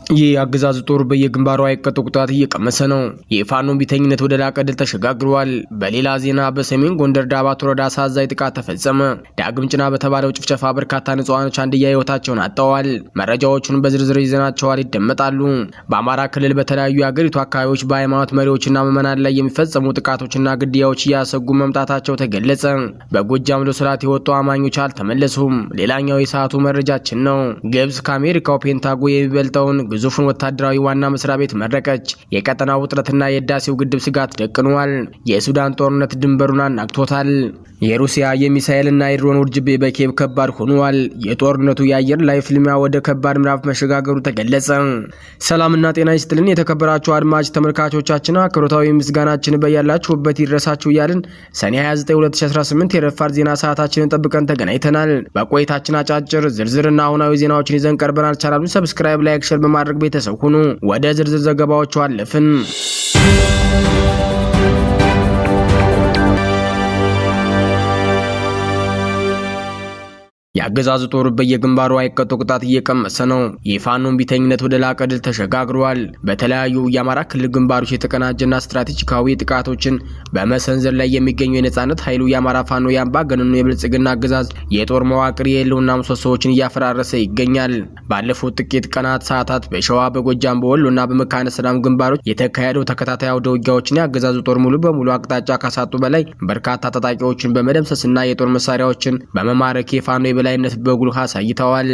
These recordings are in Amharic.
የአገዛዙ ጦር በየግንባሩ አይቀጡ ቅጣት እየቀመሰ ነው። የፋኖን ቢተኝነት ወደ ላቀ ድል ተሸጋግሯል። በሌላ ዜና በሰሜን ጎንደር ዳባት ወረዳ አሳዛኝ ጥቃት ተፈጸመ። ዳግም ጭና በተባለው ጭፍጨፋ በርካታ ንጹሃኖች አንድያ ህይወታቸውን አጥተዋል። መረጃዎቹን በዝርዝር ይዘናቸዋል፣ ይደመጣሉ። በአማራ ክልል በተለያዩ የአገሪቱ አካባቢዎች በሃይማኖት መሪዎችና ምዕመናን ላይ የሚፈጸሙ ጥቃቶችና ግድያዎች እያሰጉ መምጣታቸው ተገለጸ። በጎጃም ለስራት የወጡ አማኞች አልተመለሱም። ሌላኛው የሰዓቱ መረጃችን ነው። ግብጽ ከአሜሪካው ፔንታጎ የሚበልጠውን ግዙፉን ወታደራዊ ዋና መስሪያ ቤት መረቀች። የቀጠናው ውጥረትና የህዳሴው ግድብ ስጋት ደቅኗል። የሱዳን ጦርነት ድንበሩን አናግቶታል። የሩሲያ የሚሳኤልና የድሮን ውርጅብ በኬብ ከባድ ሆኗል። የጦርነቱ የአየር ላይ ፍልሚያ ወደ ከባድ ምዕራፍ መሸጋገሩ ተገለጸ። ሰላምና ጤና ይስጥልን የተከበራችሁ አድማጭ ተመልካቾቻችን፣ አክብሮታዊ ምስጋናችን በያላችሁበት ይድረሳችሁ እያልን ሰኔ 29 2018 የረፋድ ዜና ሰዓታችንን ጠብቀን ተገናኝተናል። በቆይታችን አጫጭር ዝርዝርና አሁናዊ ዜናዎችን ይዘን ቀርበናል። ቻናሉን ሰብስክራይብ፣ ላይክ፣ ሼር በማድረግ ቤተሰብ ሁኑ። ወደ ዝርዝር ዘገባዎቹ አለፍን። የአገዛዙ ጦር በየግንባሩ አይቀጡ ቅጣት እየቀመሰ ነው። የፋኖን ቢተኝነት ወደ ላቀ ድል ተሸጋግሯል። በተለያዩ የአማራ ክልል ግንባሮች የተቀናጀና ስትራቴጂካዊ ጥቃቶችን በመሰንዘር ላይ የሚገኘው የነጻነት ኃይሉ የአማራ ፋኖ የአምባገነኑ የብልጽግና አገዛዝ የጦር መዋቅር የህልውና ምሰሶዎችን እያፈራረሰ ይገኛል። ባለፉት ጥቂት ቀናት ሰዓታት በሸዋ፣ በጎጃም፣ በወሎና በመካነ ሰላም ግንባሮች የተካሄደው ተከታታይ አውደ ውጊያዎችን የአገዛዙ ጦር ሙሉ በሙሉ አቅጣጫ ካሳጡ በላይ በርካታ ታጣቂዎችን በመደምሰስና የጦር መሳሪያዎችን በመማረክ የፋኖ ላይነት በጉልህ አሳይተዋል።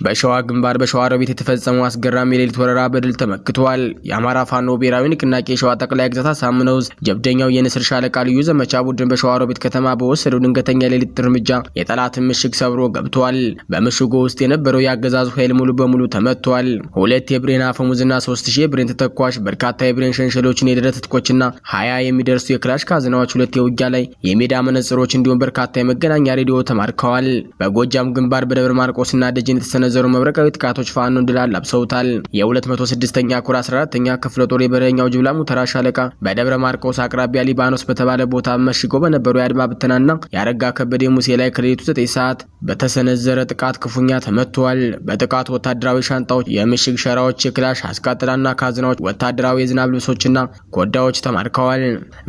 በሸዋ ግንባር በሸዋሮቢት የተፈጸመው አስገራሚ የሌሊት ወረራ በድል ተመክቷል። የአማራ ፋኖ ብሔራዊ ንቅናቄ የሸዋ ጠቅላይ ግዛት አሳምነው ዕዝ ጀብደኛው የንስር ሻለቃ ልዩ ዘመቻ ቡድን በሸዋሮቢት ከተማ በወሰደው ድንገተኛ የሌሊት እርምጃ የጠላትን ምሽግ ሰብሮ ገብቷል። በምሽጉ ውስጥ የነበረው የአገዛዙ ኃይል ሙሉ በሙሉ ተመቷል። 2 የብሬን አፈሙዝና 3000 የብሬን ተተኳሽ፣ በርካታ የብሬን ሸንሸሎችን፣ የደረት ትጥቆችና 20 የሚደርሱ የክላሽ ካዝናዎች፣ 2 የውጊያ ላይ የሜዳ መነጽሮች እንዲሁም በርካታ የመገናኛ ሬዲዮ ተማርከዋል። በጎጃም ግንባር በደብረ ማርቆስና ደጀን የተሰነዘሩ መብረቃዊ ጥቃቶች ፋኖን ድል አላብሰውታል። የ206ኛ ኮር 14ኛ ክፍለ ጦር የበረኛው ጅብላ ሙተራ ሻለቃ በደብረ ማርቆስ አቅራቢያ ሊባኖስ በተባለ ቦታ መሽጎ በነበሩ የአድማ ብተናና ያረጋ ከበደ ሙሴ ላይ ከሌሊቱ 9 ሰዓት በተሰነዘረ ጥቃት ክፉኛ ተመቷል። በጥቃቱ ወታደራዊ ሻንጣዎች፣ የምሽግ ሸራዎች፣ የክላሽ አስቃጥላና ካዝናዎች፣ ወታደራዊ የዝናብ ልብሶችና ኮዳዎች ተማርከዋል።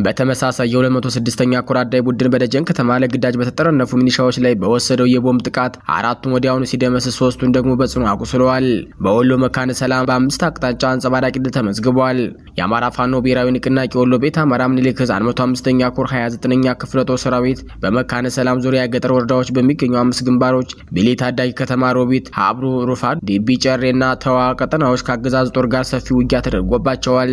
በተመሳሳይ የ206ኛ ኮር አዳይ ቡድን በደጀን ከተማ ለግዳጅ በተጠረነፉ ሚኒሻዎች ላይ በወሰደው የቦምብ ጥቃት 4ቱን ወዲያውኑ ሲደመስስ 3ቱን ደግሞ በጽኑ አቁስለዋል። በወሎ መካነ ሰላም በ5 አቅጣጫ አንጸባራቂ ድል ተመዝግቧል። የአማራ ፋኖ ብሔራዊ ንቅናቄ ወሎ ቤት አማራ ምኒልክ ዕዝ 105ኛ ኮር 29ኛ ክፍለ ጦር ሰራዊት በመካነ ሰላም ዙሪያ የገጠር ወረዳዎች በሚገኙ 5 ግንባሮች ቢሊ ታዳጊ ከተማ፣ ሮቢት፣ ሀብሩ፣ ሩፋድ፣ ዲቢ ጨሬና ተዋ ቀጠናዎች ከአገዛዙ ጦር ጋር ሰፊ ውጊያ ተደርጎባቸዋል።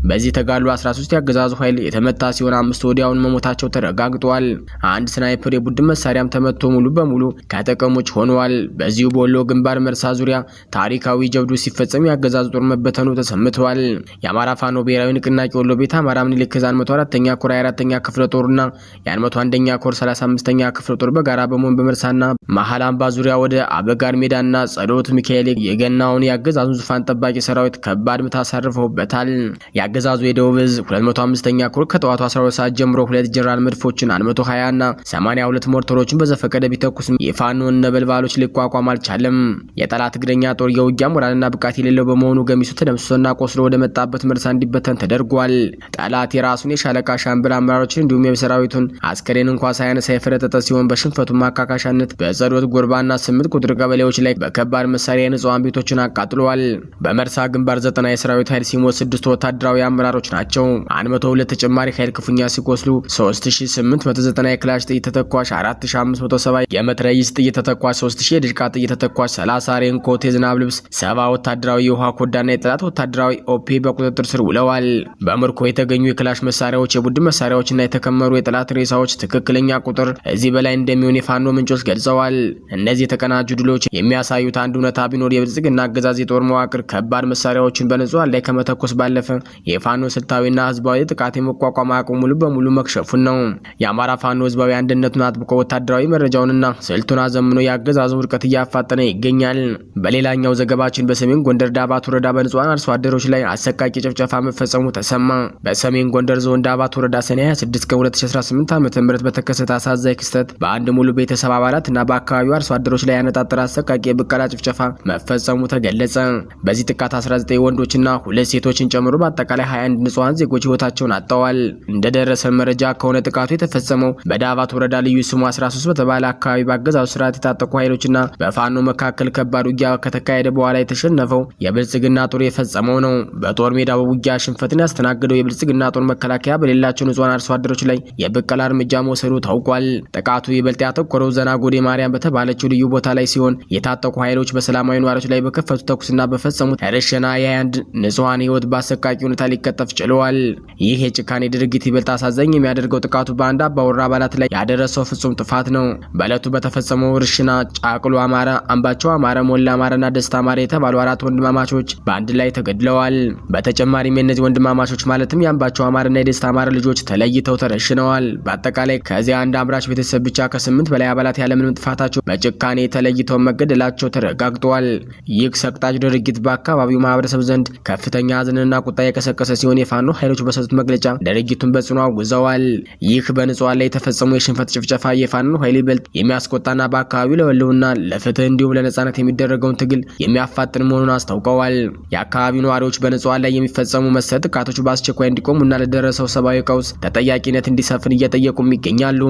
በዚህ ተጋድሎ 13 የአገዛዙ ኃይል የተመታ ሲሆን 5 ወዲያውኑ መሞታቸው ተረጋግጧል። አንድ ስናይፐር የቡድን መሳሪያም ተመቶ ሙሉ በሙሉ ከጥቅሞች ሆኗል። በዚሁ በወሎ ግንባር መርሳ ዙሪያ ታሪካዊ ጀብዱ ሲፈጸም የአገዛዙ ጦር መበተኑ ተሰምቷል። የአማራ ፋኖ ብሔራዊ ንቅናቄ ወሎ ቤት አማራ ምኒልክ ዕዝ 104ኛ ኮር 24ኛ ክፍለ ጦርና የ101ኛ ኮር 35ኛ ክፍለ ጦር በጋራ በመሆን በመርሳና መሃል አምባ ዙሪያ ወደ አበጋር ሜዳና ጸሎት ሚካኤል የገናውን የአገዛዙን ዙፋን ጠባቂ ሰራዊት ከባድ ምት አሳርፈውበታል። የአገዛዙ የደቡብ ዕዝ 205ኛ ኮር ከጠዋቱ 12 ሰዓት ጀምሮ 2 ጀነራል መድፎችን 120 እና 82 ሞርተሮችን በዘፈቀደ ቢተኩስም የፋኖን ነበልባሎች ሊቋቋም አልቻለም። የጠላት እግረኛ ጦር የውጊያ ሞራልና ብቃት የሌለው በመሆኑ ገሚሱ ተደምስሶና ቆስሎ ወደ መጣበት መርሳ እንዲበተን ተደርጓል። ጠላት የራሱን የሻለቃ ሻምበል አመራሮችን እንዲሁም የሰራዊቱን አስከሬን እንኳን ሳያነሳ የፈረጠጠ ሲሆን በሽንፈቱ ማካካሻነት በጸሎት ጎርባና 8 ቁጥር ቀበሌዎች ላይ በከባድ መሳሪያ የንጹሃን ቤቶችን አቃጥሏል። በመርሳ ግንባር 90 የሰራዊት ኃይል ሲሞት 6 ወታደራዊ አመራሮች ናቸው። 102 ተጨማሪ ኃይል ክፉኛ ሲቆስሉ 3890 የክላሽ ጥይት ተተኳሽ፣ 4570 የመትረየስ ጥይት ተተኳሽ፣ 3000 የድሽቃ ጥይት ተተኳሽ፣ 30 ሬንኮት የዝናብ ልብስ፣ 70 ወታደራዊ የውሃ ኮዳና የጠላት ወታደራዊ ኦፒ በቁጥጥር ስር ውለዋል። በምርኮ የተገኙ የክላሽ መሳሪያዎች፣ የቡድን መሳሪያዎችና የተከመሩ የጠላት ሬሳዎች ትክክለኛ ቁጥር እዚህ በላይ እንደሚሆን የፋኖ ምንጮች ገልጸዋል። እነዚህ የተቀናጁ ድሎች የሚያሳዩት አንድ እውነታ ቢኖር የብልጽግና አገዛዝ የጦር መዋቅር ከባድ መሳሪያዎችን በንጹሃን ላይ ከመተኮስ ባለፈ የፋኖ ስልታዊና ህዝባዊ ጥቃት የመቋቋም አቅሙ ሙሉ በሙሉ መክሸፉን ነው። የአማራ ፋኖ ህዝባዊ አንድነቱን አጥብቆ ወታደራዊ መረጃውንና ስልቱን አዘምኖ ተማምኖ ያገዛዙ ውድቀት እያፋጠነ ይገኛል። በሌላኛው ዘገባችን በሰሜን ጎንደር ዳባት ወረዳ በንጹሃን አርሶ አደሮች ላይ አሰቃቂ ጭፍጨፋ መፈጸሙ ተሰማ። በሰሜን ጎንደር ዞን ዳባት ወረዳ ሰኔ 26 ቀን 2018 ዓ.ም በተከሰተ አሳዛኝ ክስተት በአንድ ሙሉ ቤተሰብ አባላትና በአካባቢው አርሶ አደሮች ላይ ያነጣጠረ አሰቃቂ የብቀላ ጭፍጨፋ መፈጸሙ ተገለጸ። በዚህ ጥቃት 19 ወንዶችና 2 ሴቶችን ጨምሮ በአጠቃላይ 21 ንጹሃን ዜጎች ህይወታቸውን አጥተዋል። እንደደረሰ መረጃ ከሆነ ጥቃቱ የተፈጸመው በዳባት ወረዳ ልዩ ስሙ 13 በተባለ አካባቢ በአገዛዙ ስርዓት የታጠቁ ኃይሎችና በፋኖ መካከል ከባድ ውጊያ ከተካሄደ በኋላ የተሸነፈው የብልጽግና ጦር የፈጸመው ነው። በጦር ሜዳ ውጊያ ሽንፈትን ያስተናገደው የብልጽግና ጦር መከላከያ በሌላቸው ንጹሃን አርሶ አደሮች ላይ የብቀላ እርምጃ መውሰዱ ታውቋል። ጥቃቱ ይበልጥ ያተኮረው ዘናጎዴ ማርያም በተባለችው ልዩ ቦታ ላይ ሲሆን የታጠቁ ኃይሎች በሰላማዊ ነዋሪዎች ላይ በከፈቱ ተኩስና በፈጸሙት ረሸና የ21 ንጹሃን ህይወት በአሰቃቂ ሁኔታ ሊቀጠፍ ችለዋል። ይህ የጭካኔ ድርጊት ይበልጥ አሳዛኝ የሚያደርገው ጥቃቱ በአንድ አባወራ አባላት ላይ ያደረሰው ፍጹም ጥፋት ነው። በዕለቱ በተፈጸመው ርሽና ጫቅሎ አማረ፣ አምባቸው አማረ፣ ሞላ አማረና ደስታ አማረ የተባሉ 4 ወንድማማቾች በአንድ ላይ ተገድለዋል። በተጨማሪም የእነዚህ ወንድማማቾች ማለትም የአምባቸው አማረና የደስታ አማረ ልጆች ተለይተው ተረሽነዋል። በአጠቃላይ ከዚያ አንድ አምራች ቤተሰብ ብቻ ከ8 በላይ አባላት ያለምንም ጥፋታቸው በጭካኔ ተለይተው መገደላቸው ተረጋግጧል። ይህ ሰቅጣጭ ድርጊት በአካባቢው ማህበረሰብ ዘንድ ከፍተኛ ሐዘንና ቁጣ የቀሰቀሰ ሲሆን የፋኖ ኃይሎች በሰጡት መግለጫ ድርጊቱን በጽኑ አውግዘዋል። ይህ በንጹሃን ላይ የተፈጸመው የሽንፈት ጭፍጨፋ የፋኖ ኃይል ይበልጥ የሚያስቆጣና በአካባቢው ለህልውና ለፍትህ እንዲሁም ለነጻነት የሚደረገውን ትግል የሚያፋጥን መሆኑን አስታውቀዋል። የአካባቢው ነዋሪዎች በንጹሃን ላይ የሚፈጸሙ መሰል ጥቃቶች በአስቸኳይ እንዲቆሙና ለደረሰው ሰብአዊ ቀውስ ተጠያቂነት እንዲሰፍን እየጠየቁም ይገኛሉ።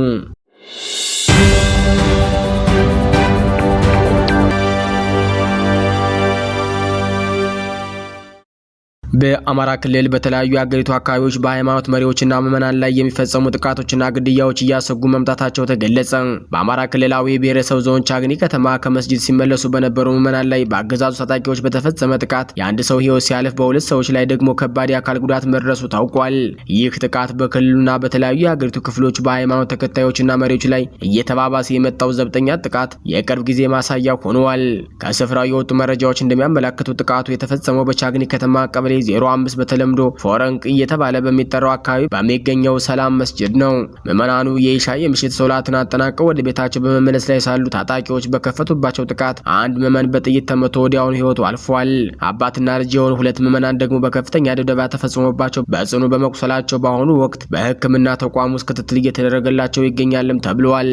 በአማራ ክልል በተለያዩ የአገሪቱ አካባቢዎች በሃይማኖት መሪዎችና ምዕመናን ላይ የሚፈጸሙ ጥቃቶችና ግድያዎች እያሰጉ መምጣታቸው ተገለጸ። በአማራ ክልላዊ ብሔረሰብ ዞን ቻግኒ ከተማ ከመስጂድ ሲመለሱ በነበሩ ምዕመናን ላይ በአገዛዙ ታጣቂዎች በተፈጸመ ጥቃት የአንድ ሰው ህይወት ሲያልፍ በሁለት ሰዎች ላይ ደግሞ ከባድ የአካል ጉዳት መድረሱ ታውቋል። ይህ ጥቃት በክልሉና በተለያዩ የአገሪቱ ክፍሎች በሃይማኖት ተከታዮችና መሪዎች ላይ እየተባባሰ የመጣው ዘብጠኛ ጥቃት የቅርብ ጊዜ ማሳያ ሆኗል። ከስፍራው የወጡ መረጃዎች እንደሚያመለክቱ ጥቃቱ የተፈጸመው በቻግኒ ከተማ ቀበሌ 05 በተለምዶ ፎረንቅ እየተባለ በሚጠራው አካባቢ በሚገኘው ሰላም መስጂድ ነው። ምዕመናኑ የኢሻ የምሽት ሶላትን አጠናቀው ወደ ቤታቸው በመመለስ ላይ ሳሉ ታጣቂዎች በከፈቱባቸው ጥቃት አንድ ምዕመን በጥይት ተመቶ ወዲያውኑ ህይወቱ አልፏል። አባትና ልጅ የሆኑ 2 ምዕመናን ደግሞ በከፍተኛ ድብደባ ተፈጽሞባቸው በጽኑ በመቁሰላቸው በአሁኑ ወቅት በሕክምና ተቋም ውስጥ ክትትል እየተደረገላቸው ይገኛልም ተብሏል።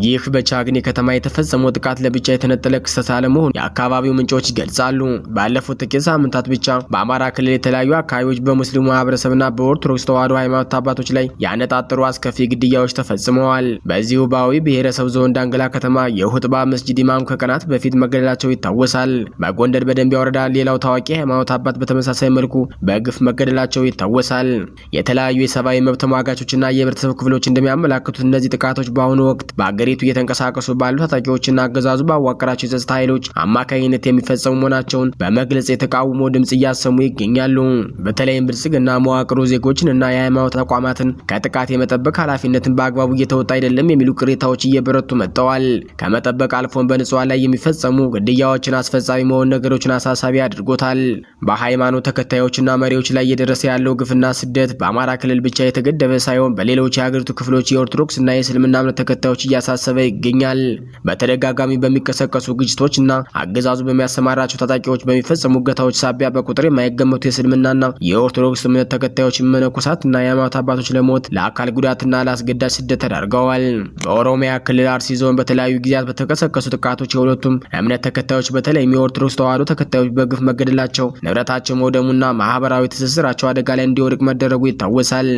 ይህ በቻግኒ ከተማ የተፈጸመው ጥቃት ለብቻ የተነጠለ ክስተት አለመሆኑ የአካባቢው ምንጮች ይገልጻሉ። ባለፉት ጥቂት ሳምንታት ብቻ በአማራ ክልል የተለያዩ አካባቢዎች በሙስሊሙ ማህበረሰብና በኦርቶዶክስ ተዋሕዶ ሃይማኖት አባቶች ላይ ያነጣጠሩ አስከፊ ግድያዎች ተፈጽመዋል። በዚሁ በአዊ ብሔረሰብ ዞን ዳንግላ ከተማ የሁጥባ መስጂድ ኢማም ከቀናት በፊት መገደላቸው ይታወሳል። በጎንደር በደንቢያ ወረዳ ሌላው ታዋቂ ሃይማኖት አባት በተመሳሳይ መልኩ በግፍ መገደላቸው ይታወሳል። የተለያዩ የሰብአዊ መብት ተሟጋቾችና የህብረተሰብ ክፍሎች እንደሚያመላክቱት እነዚህ ጥቃቶች በአሁኑ ወቅት በአገሪቱ እየተንቀሳቀሱ ባሉ ታጣቂዎችና አገዛዙ ባዋቀራቸው የጸጥታ ኃይሎች አማካኝነት የሚፈጸሙ መሆናቸውን በመግለጽ የተቃውሞ ድምጽ እያሰሙ ይገኛሉ። በተለይም ብልጽግና መዋቅሩ ዜጎችንና የሃይማኖት ተቋማትን ከጥቃት የመጠበቅ ኃላፊነትን በአግባቡ እየተወጣ አይደለም የሚሉ ቅሬታዎች እየበረቱ መጥተዋል። ከመጠበቅ አልፎን በንጹሃን ላይ የሚፈጸሙ ግድያዎችን አስፈጻሚ መሆን ነገሮችን አሳሳቢ አድርጎታል። በሃይማኖት ተከታዮችና መሪዎች ላይ እየደረሰ ያለው ግፍና ስደት በአማራ ክልል ብቻ የተገደበ ሳይሆን በሌሎች የሀገሪቱ ክፍሎች የኦርቶዶክስና የእስልምና እምነት ተከታዮች እያሳሰበ ይገኛል። በተደጋጋሚ በሚቀሰቀሱ ግጭቶችና አገዛዙ በሚያሰማራቸው ታጣቂዎች በሚፈጸሙ እገታዎች ሳቢያ በቁጥር የማይገመቱ የእስልምናና የኦርቶዶክስ እምነት ተከታዮች መነኮሳትና የሃይማኖት አባቶች ለሞት ለአካል ጉዳትና ለአስገዳጅ ስደት ተዳርገዋል። በኦሮሚያ ክልል አርሲ ዞን በተለያዩ ጊዜያት በተቀሰቀሱ ጥቃቶች የሁለቱም እምነት ተከታዮች በተለይም የኦርቶዶክስ ተዋሕዶ ተከታዮች በግፍ መገደላቸው፣ ንብረታቸው መውደሙና ማህበራዊ ትስስራቸው አደጋ ላይ እንዲወድቅ መደረጉ ይታወሳል።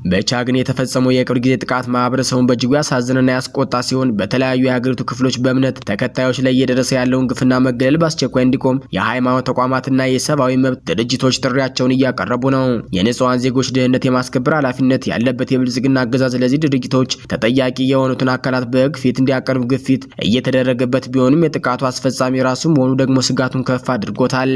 በቻግኒ የተፈጸመው የቅርብ ጊዜ ጥቃት ማህበረሰቡን በእጅጉ ያሳዝንና ያስቆጣ ሲሆን በተለያዩ የሀገሪቱ ክፍሎች በእምነት ተከታዮች ላይ እየደረሰ ያለውን ግፍና መገለል በአስቸኳይ እንዲቆም የሃይማኖት ተቋማትና የሰብአዊ መብት ድርጅቶች ጥሪያቸውን እያቀረቡ ነው። የንጹሃን ዜጎች ደህንነት የማስከበር ኃላፊነት ያለበት የብልጽግና አገዛዝ ለዚህ ድርጊቶች ተጠያቂ የሆኑትን አካላት በሕግ ፊት እንዲያቀርብ ግፊት እየተደረገበት ቢሆንም የጥቃቱ አስፈጻሚ ራሱ መሆኑ ደግሞ ስጋቱን ከፍ አድርጎታል።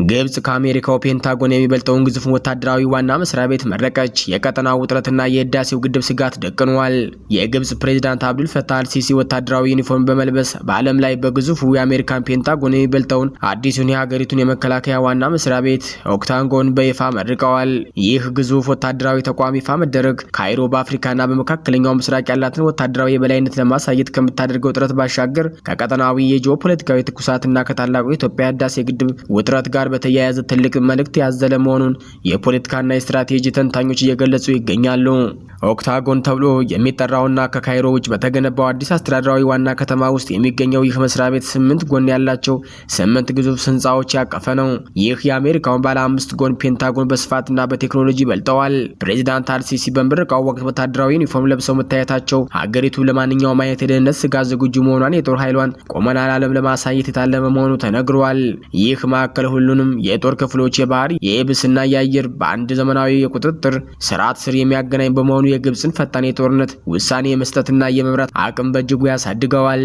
ግብጽ ከአሜሪካው ፔንታጎን የሚበልጠውን ግዙፍ ወታደራዊ ዋና መስሪያ ቤት መረቀች። የቀጠናው ውጥረትና የህዳሴው ግድብ ስጋት ደቅኗል። የግብጽ ፕሬዝዳንት አብዱል ፈታህ አልሲሲ ወታደራዊ ዩኒፎርም በመልበስ በዓለም ላይ በግዙፉ የአሜሪካን ፔንታጎን የሚበልጠውን አዲሱን የሀገሪቱን የመከላከያ ዋና መስሪያ ቤት ኦክታጎን በይፋ መርቀዋል። ይህ ግዙፍ ወታደራዊ ተቋም ይፋ መደረግ ካይሮ በአፍሪካና በመካከለኛው ምስራቅ ያላትን ወታደራዊ የበላይነት ለማሳየት ከምታደርገው ጥረት ባሻገር ከቀጠናዊ የጂኦፖለቲካዊ ትኩሳትና ከታላቁ የኢትዮጵያ ህዳሴ ግድብ ውጥረት ጋር በተያያዘ ትልቅ መልእክት ያዘለ መሆኑን የፖለቲካና የስትራቴጂ ተንታኞች እየገለጹ ይገኛሉ። ኦክታጎን ተብሎ የሚጠራውና ከካይሮ ውጭ በተገነባው አዲስ አስተዳደራዊ ዋና ከተማ ውስጥ የሚገኘው ይህ መስሪያ ቤት 8 ጎን ያላቸው 8 ግዙፍ ህንፃዎች ያቀፈ ነው። ይህ የአሜሪካውን ባለ 5 ጎን ፔንታጎን በስፋትና በቴክኖሎጂ በልጠዋል። ፕሬዚዳንት አልሲሲ በምረቃው ወቅት ወታደራዊ ዩኒፎርም ለብሰው መታየታቸው ሀገሪቱ ለማንኛውም አይነት የደህንነት ስጋት ዝግጁ መሆኗን የጦር ኃይሏን ቆመና ለዓለም ለማሳየት የታለመ መሆኑ ተነግሯል። ይህ ማዕከል ሁሉንም የጦር ክፍሎች የባህር፣ የየብስና የአየር በአንድ ዘመናዊ የቁጥጥር ስርዓት ስር የሚያገናኝ በመሆኑ የግብጽን ፈጣን የጦርነት ውሳኔ የመስጠትና የመምራት አቅም በእጅጉ ያሳድገዋል።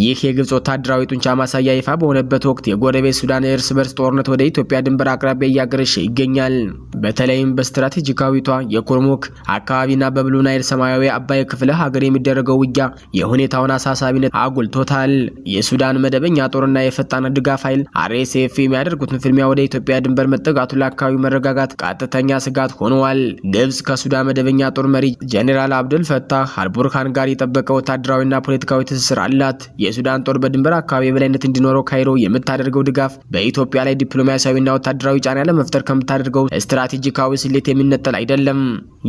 ይህ የግብጽ ወታደራዊ ጡንቻ ማሳያ ይፋ በሆነበት ወቅት የጎረቤት ሱዳን የእርስ በርስ ጦርነት ወደ ኢትዮጵያ ድንበር አቅራቢያ እያገረሸ ይገኛል። በተለይም በስትራቴጂካዊቷ የኩርሙክ አካባቢና በብሉ ናይል ሰማያዊ አባይ ክፍለ ሀገር የሚደረገው ውጊያ የሁኔታውን አሳሳቢነት አጉልቶታል። የሱዳን መደበኛ ጦርና የፈጣን ድጋፍ ኃይል RSF የሚያደርጉትን ፍልሚያ ወደ ኢትዮጵያ ድንበር መጠጋቱ ለአካባቢው መረጋጋት ቀጥተኛ ስጋት ሆኗል። ግብጽ ከሱዳን መደበኛ ጦር መሪ ጀነራል አብዱል ፈታህ አልቡርሃን ጋር የጠበቀ ወታደራዊና ፖለቲካዊ ትስስር አላት። የሱዳን ጦር በድንበር አካባቢ የበላይነት እንዲኖረው ካይሮ የምታደርገው ድጋፍ በኢትዮጵያ ላይ ዲፕሎማሲያዊና ወታደራዊ ጫና ለመፍጠር ከምታደርገው ስትራቴጂካዊ ስሌት የሚነጠል አይደለም።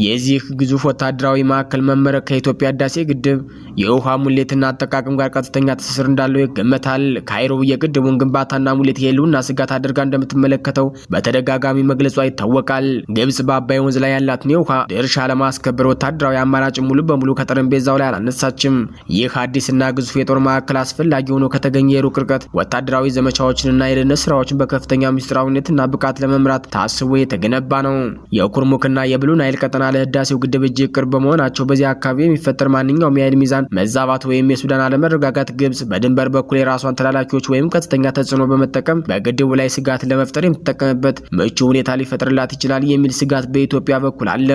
የዚህ ግዙፍ ወታደራዊ ማዕከል መመረቅ ከኢትዮጵያ ህዳሴ ግድብ የውሃ ሙሌትና አጠቃቀም ጋር ቀጥተኛ ትስስር እንዳለው ይገመታል። ካይሮ የግድቡን ግንባታና ሙሌት የህልውና ስጋት አድርጋ እንደምትመለከተው በተደጋጋሚ መግለጿ ይታወቃል። ግብጽ በአባይ ወንዝ ላይ ያላትን የውሃ ድርሻ ለማስከበር ወታደራዊ አማራጭ ሙሉ በሙሉ ከጠረጴዛው ላይ አላነሳችም። ይህ አዲስና ግዙፍ የጦር ማዕከል አስፈላጊ ሆኖ ከተገኘ የሩቅ ርቀት ወታደራዊ ዘመቻዎችንና የደህንነት ስራዎችን በከፍተኛ ምስጢራዊነትና ብቃት ለመምራት ታስቦ የተገነባ ነው። የኩርሙክና የብሉ ናይል ቀጠና ለህዳሴው ግድብ እጅግ ቅርብ በመሆናቸው በዚህ አካባቢ የሚፈጠር ማንኛውም የኃይል ሚዛን መዛባት ወይም የሱዳን አለመረጋጋት ግብጽ በድንበር በኩል የራሷን ተላላኪዎች ወይም ከፍተኛ ተጽዕኖ በመጠቀም በግድቡ ላይ ስጋት ለመፍጠር የምትጠቀምበት ምቹ ሁኔታ ሊፈጥርላት ይችላል የሚል ስጋት በኢትዮጵያ በኩል አለ።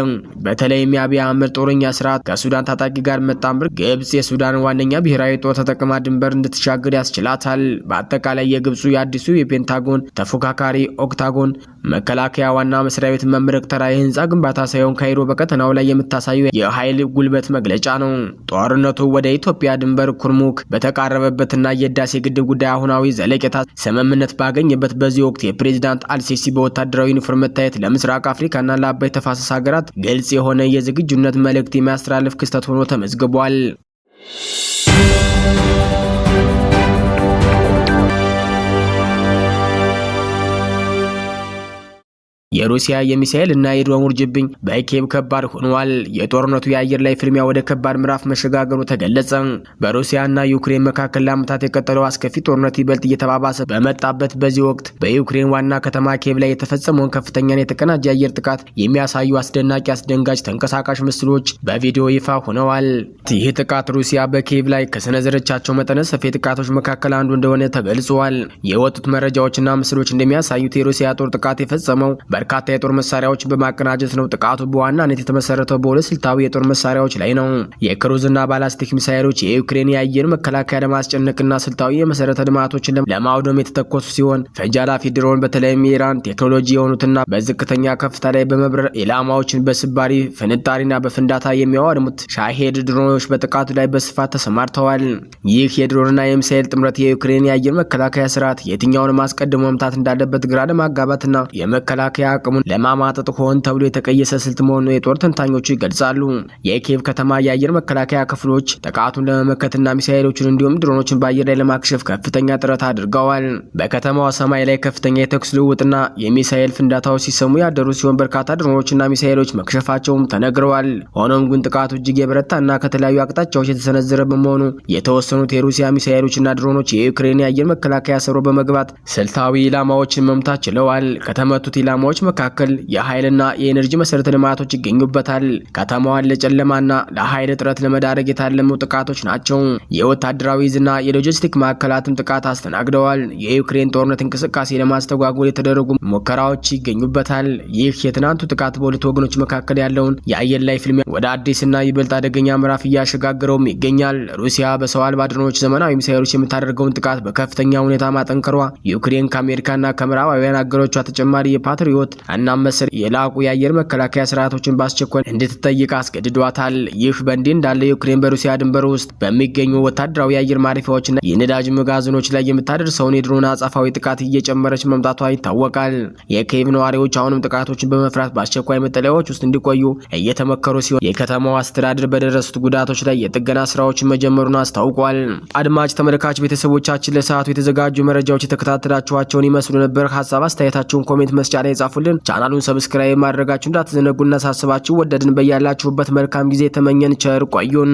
በተለይም የአብይ አህመድ ጦረኛ ስርዓት ከሱዳን ታጣቂ ጋር መጣምር ግብጽ የሱዳን ዋነኛ ብሔራዊ ጦር ተጠቅማ ድንበር እንድትሻገር ያስችላታል። በአጠቃላይ የግብጹ የአዲሱ የፔንታጎን ተፎካካሪ ኦክታጎን መከላከያ ዋና መስሪያ ቤት መመረቅ ተራ የህንፃ ግንባታ ሳይሆን ካይሮ በቀጠናው ላይ የምታሳየው የኃይል ጉልበት መግለጫ ነው። ጦርነቱ ወደ ኢትዮጵያ ድንበር ኩርሙክ በተቃረበበትና የህዳሴ ግድብ ጉዳይ አሁናዊ ዘለቄታ ስምምነት ባገኘበት በዚህ ወቅት የፕሬዝዳንት አልሲሲ በወታደራዊ ዩኒፎርም መታየት ለምስራቅ አፍሪካና ለአባይ ተፋሰስ ሀገራት ግልጽ የሆነ የዝግጁነት መልእክት የሚያስተላልፍ ክስተት ሆኖ ተመዝግቧል። የሩሲያ የሚሳኤል እና የድሮን ውርጅብኝ በኪየቭ ከባድ ሆኗል። የጦርነቱ የአየር ላይ ፍልሚያ ወደ ከባድ ምዕራፍ መሸጋገሩ ተገለጸ። በሩሲያና ዩክሬን መካከል ለዓመታት የቀጠለው አስከፊ ጦርነት ይበልጥ እየተባባሰ በመጣበት በዚህ ወቅት በዩክሬን ዋና ከተማ ኪየቭ ላይ የተፈጸመውን ከፍተኛና የተቀናጀ የአየር ጥቃት የሚያሳዩ አስደንጋጭ ተንቀሳቃሽ ምስሎች በቪዲዮ ይፋ ሆነዋል። ይህ ጥቃት ሩሲያ በኪየቭ ላይ ከሰነዘረቻቸው መጠነ ሰፊ ጥቃቶች መካከል አንዱ እንደሆነ ተገልጿል። የወጡት መረጃዎችና ምስሎች እንደሚያሳዩት የሩሲያ ጦር ጥቃት የፈጸመው በርካታ የጦር መሳሪያዎችን በማቀናጀት ነው። ጥቃቱ በዋናነት የተመሰረተው በሁለት ስልታዊ የጦር መሳሪያዎች ላይ ነው። የክሩዝና ባላስቲክ ሚሳኤሎች የዩክሬን የአየር መከላከያ ለማስጨነቅና ስልታዊ የመሰረተ ልማቶችን ለማውደም የተተኮሱ ሲሆን ፈንጂ አላፊ ድሮን በተለይም የኢራን ቴክኖሎጂ የሆኑትና በዝቅተኛ ከፍታ ላይ በመብረር ኢላማዎችን በስባሪ ፍንጣሪና በፍንዳታ የሚያወድሙት ሻሄድ ድሮኖች በጥቃቱ ላይ በስፋት ተሰማርተዋል። ይህ የድሮንና የሚሳኤል ጥምረት የዩክሬን የአየር መከላከያ ስርዓት የትኛውን ማስቀድሞ መምታት እንዳለበት ግራ ለማጋባትና የመከላከያ አቅሙን ለማማጠጥ ሆን ተብሎ የተቀየሰ ስልት መሆኑን የጦር ተንታኞቹ ይገልጻሉ። የኪየቭ ከተማ የአየር መከላከያ ክፍሎች ጥቃቱን ለመመከትና ሚሳኤሎችን እንዲሁም ድሮኖችን በአየር ላይ ለማክሸፍ ከፍተኛ ጥረት አድርገዋል። በከተማዋ ሰማይ ላይ ከፍተኛ የተኩስ ልውውጥና የሚሳኤል ፍንዳታዎች ሲሰሙ ያደሩ ሲሆን በርካታ ድሮኖችና ሚሳኤሎች መክሸፋቸውም ተነግረዋል። ሆኖም ግን ጥቃቱ እጅግ የበረታና ከተለያዩ አቅጣጫዎች የተሰነዘረ በመሆኑ የተወሰኑት የሩሲያ ሚሳኤሎችና ድሮኖች የዩክሬን የአየር መከላከያ ሰብሮ በመግባት ስልታዊ ኢላማዎችን መምታት ችለዋል። ከተመቱት ኢላማዎች ከተሞች መካከል የኃይልና የኤነርጂ መሰረተ ልማቶች ይገኙበታል። ከተማዋን ለጨለማና ለኃይል እጥረት ለመዳረግ የታለሙ ጥቃቶች ናቸው። የወታደራዊ ዝና የሎጂስቲክ ማዕከላትም ጥቃት አስተናግደዋል። የዩክሬን ጦርነት እንቅስቃሴ ለማስተጓጎል የተደረጉ ሙከራዎች ይገኙበታል። ይህ የትናንቱ ጥቃት በሁለቱ ወገኖች መካከል ያለውን የአየር ላይ ፍልሚያ ወደ አዲስና ይበልጥ አደገኛ ምዕራፍ እያሸጋገረውም ይገኛል። ሩሲያ በሰው አልባ ድሮኖች ዘመናዊ ሚሳኤሎች የምታደርገውን ጥቃት በከፍተኛ ሁኔታ ማጠንከሯ ዩክሬን ከአሜሪካና ከምዕራባውያን አገሮቿ ተጨማሪ የፓትሪዮት እና መሰል የላቁ የአየር መከላከያ ስርዓቶችን በአስቸኳይ እንድትጠይቅ አስገድዷታል። ይህ በእንዲህ እንዳለ ዩክሬን በሩሲያ ድንበር ውስጥ በሚገኙ ወታደራዊ የአየር ማረፊያዎችና የነዳጅ መጋዘኖች ላይ የምታደርሰውን የድሮን አጸፋዊ ጥቃት እየጨመረች መምጣቷ ይታወቃል። የኪየቭ ነዋሪዎች አሁንም ጥቃቶችን በመፍራት በአስቸኳይ መጠለያዎች ውስጥ እንዲቆዩ እየተመከሩ ሲሆን የከተማው አስተዳደር በደረሱት ጉዳቶች ላይ የጥገና ስራዎችን መጀመሩን አስታውቋል። አድማጭ ተመልካች ቤተሰቦቻችን ለሰዓቱ የተዘጋጁ መረጃዎች የተከታተላችኋቸውን ይመስሉ ነበር። ሀሳብ አስተያየታችሁን ኮሜንት መስጫ ላይ ጻፉልን። ቻናሉን ሰብስክራይብ ማድረጋችሁ እንዳትዘነጉ እናሳስባችሁ። ወደድን። በያላችሁበት መልካም ጊዜ ተመኘን። ቸር ቆዩን።